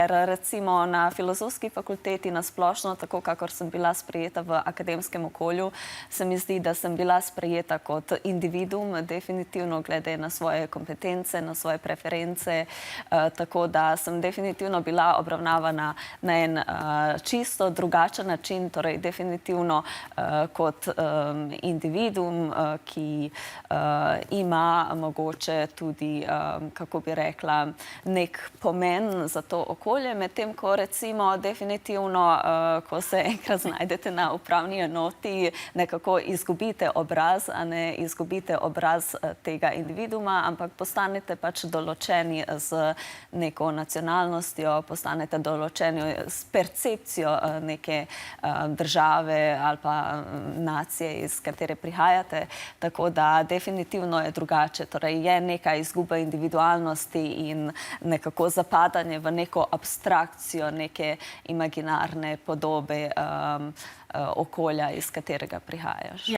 Recimo na filozofski fakulteti nasplošno, tako kakor sem bila sprejeta v akademskem okolju, se mi zdi, da sem bila sprejeta kot individuum, definitivno glede na svoje kompetence, na svoje preference, tako da sem definitivno bila obravnavana na en čisto drugačen način, torej definitivno kot individuum, ki ima mogoče tudi, kako bi rekla, nek pomen za to okolje. Medtem ko recimo definitivno, ko se enkrat znajdete na upravni enoti, nekako izgubite obraz, a ne izgubite obraz tega individuuma, ampak postanete pač določeni z neko nacionalnostjo, postanete določeni s percepcijo neke države ali pa nacije, iz katere prihajate. Tako da definitivno je drugače. Torej je neka izguba individualnosti in nekako zapadanje v neko abstrakcijo, neke imaginarne podobe okolja, iz katerega prihajaš.